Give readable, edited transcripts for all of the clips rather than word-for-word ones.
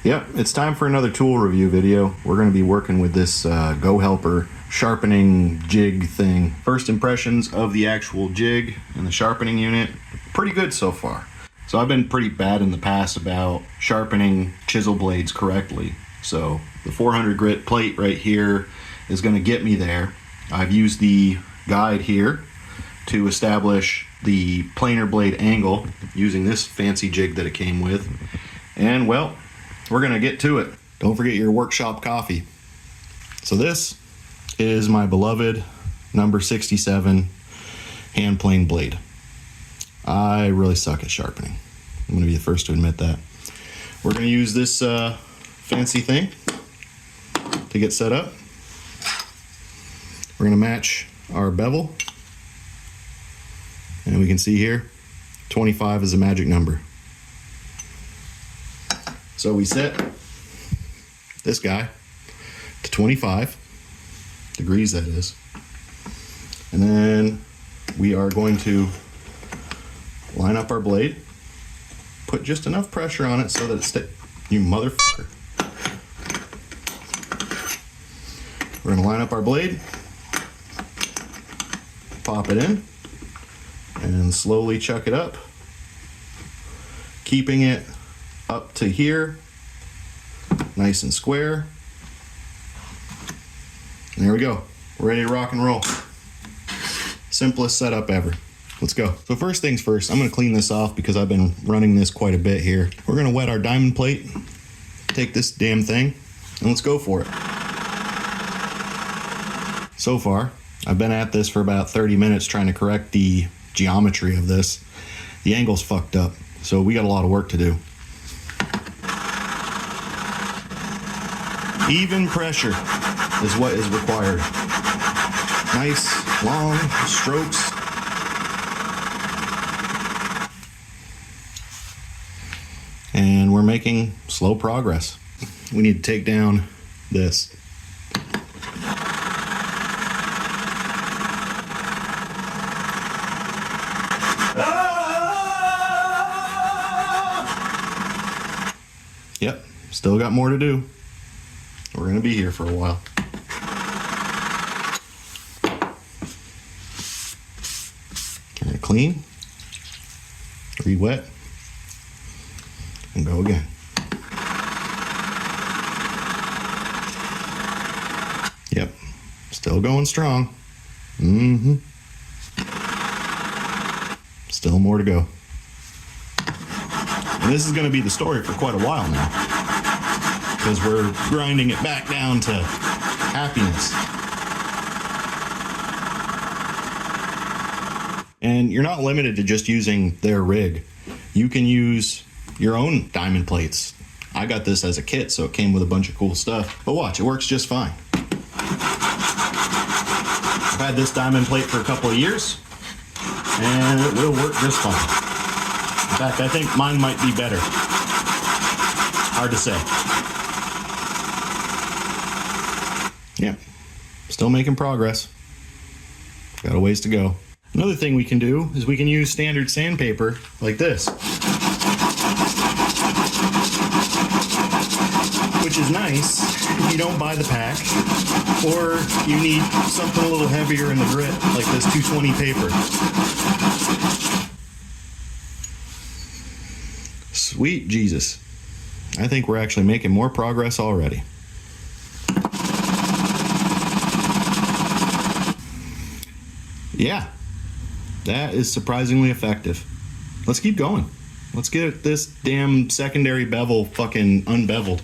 Yep, it's time for another tool review video. We're going to be working with this Go Helper sharpening jig thing. First impressions of the actual jig and the sharpening unit, pretty good so far. So I've been pretty bad in the past about sharpening chisel blades correctly. So the 400 grit plate right here is going to get me there. I've used the guide here to establish the planer blade angle using this fancy jig that it came with. And well, we're gonna get to it. Don't forget your workshop coffee. So this is my beloved number 67 hand plane blade. I really suck at sharpening. I'm gonna be the first to admit that. We're gonna use this fancy thing to get set up. We're gonna match our bevel. And we can see here, 25 is a magic number. So we set this guy to 25 degrees, that is. And then we are going to line up our blade, put just enough pressure on it so that it stays. You motherfucker. We're gonna line up our blade, pop it in, and slowly chuck it up, keeping it up to here, nice and square. And there we go. We're ready to rock and roll. Simplest setup ever. Let's go. So first things first, I'm gonna clean this off because I've been running this quite a bit here. We're gonna wet our diamond plate, take this damn thing, and let's go for it. So far, I've been at this for about 30 minutes trying to correct the geometry of this. The angle's fucked up, so we got a lot of work to do. Even pressure is what is required. Nice, long strokes. And we're making slow progress. We need to take down this. Yep, still got more to do. We're gonna be here for a while. Gonna clean, re-wet, and go again. Yep, still going strong. Still more to go. And this is gonna be the story for quite a while now, because we're grinding it back down to happiness. And you're not limited to just using their rig. You can use your own diamond plates. I got this as a kit, so it came with a bunch of cool stuff. But watch, it works just fine. I've had this diamond plate for a couple of years, and it will work just fine. In fact, I think mine might be better. Hard to say. Yeah, still making progress. Got a ways to go. Another thing we can do is we can use standard sandpaper like this, which is nice if you don't buy the pack or you need something a little heavier in the grit like this 220 paper. Sweet Jesus. I think we're actually making more progress already. Yeah, that is surprisingly effective. Let's keep going. Let's get this damn secondary bevel fucking unbeveled.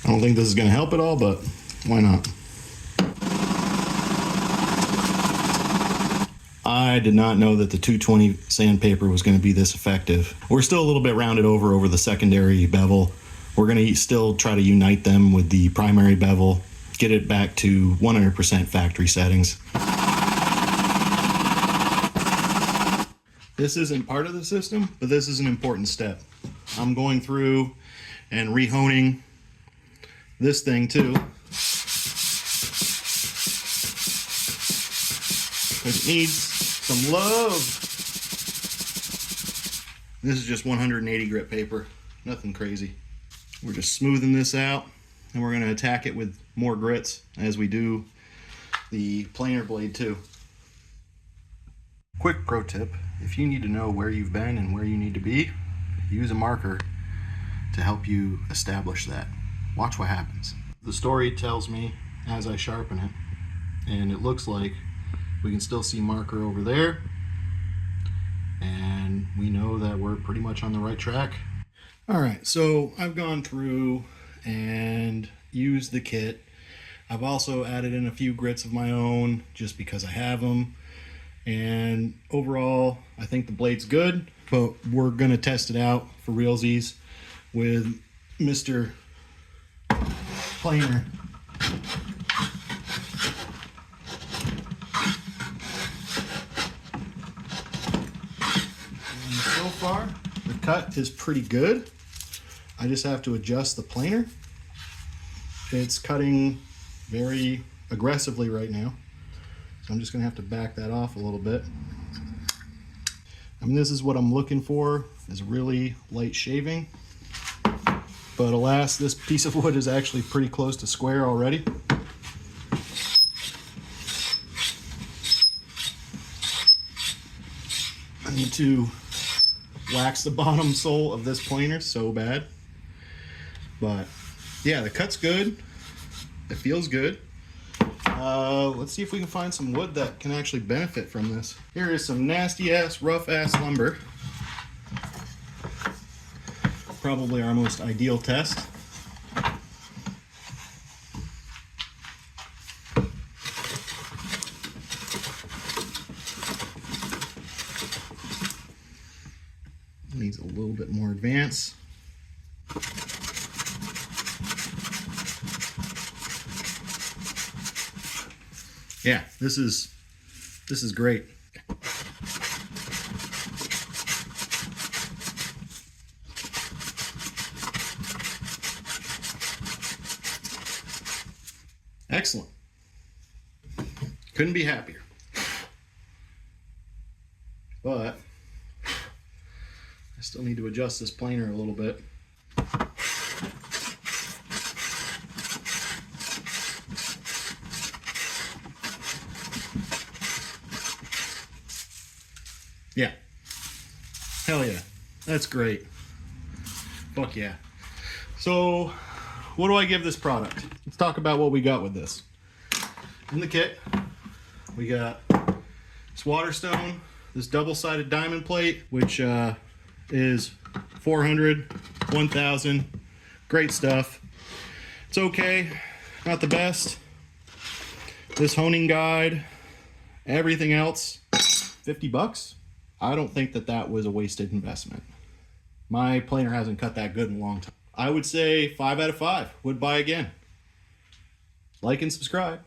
I don't think this is gonna help at all, but why not? I did not know that the 220 sandpaper was going to be this effective. We're still a little bit rounded over the secondary bevel. We're going to still try to unite them with the primary bevel, get it back to 100% factory settings. This isn't part of the system, but this is an important step. I'm going through and rehoning this thing too. It needs some love. This is just 180 grit paper, nothing crazy. We're just smoothing this out, and we're going to attack it with more grits as we do the planer blade too. Quick pro tip, if you need to know where you've been and where you need to be, use a marker to help you establish that. Watch what happens. The story tells me as I sharpen it, and it looks like we can still see marker over there, and we know that we're pretty much on the right track. All right, so I've gone through and used the kit. I've also added in a few grits of my own just because I have them. And overall, I think the blade's good, but we're gonna test it out for realsies with Mr. Planer. And so far, the cut is pretty good. I just have to adjust the planer. It's cutting very aggressively right now, so I'm just gonna have to back that off a little bit. I mean, this is what I'm looking for, is really light shaving. But alas, this piece of wood is actually pretty close to square already. I need to wax the bottom sole of this planer so bad. But yeah, the cut's good. It feels good. Let's see if we can find some wood that can actually benefit from this. Here is some nasty ass, rough ass lumber. Probably our most ideal test. Needs a little bit more advance. Yeah, this is great. Excellent. Couldn't be happier. But I still need to adjust this planer a little bit. Yeah. Hell yeah. That's great. Fuck yeah. So, what do I give this product? Let's talk about what we got with this. In the kit, we got this Waterstone, this double-sided diamond plate, which is 400, 1000. Great stuff. It's okay, not the best. This honing guide, everything else, 50 bucks. I don't think that that was a wasted investment. My planer hasn't cut that good in a long time. I would say 5 out of 5. Would buy again. Like and subscribe.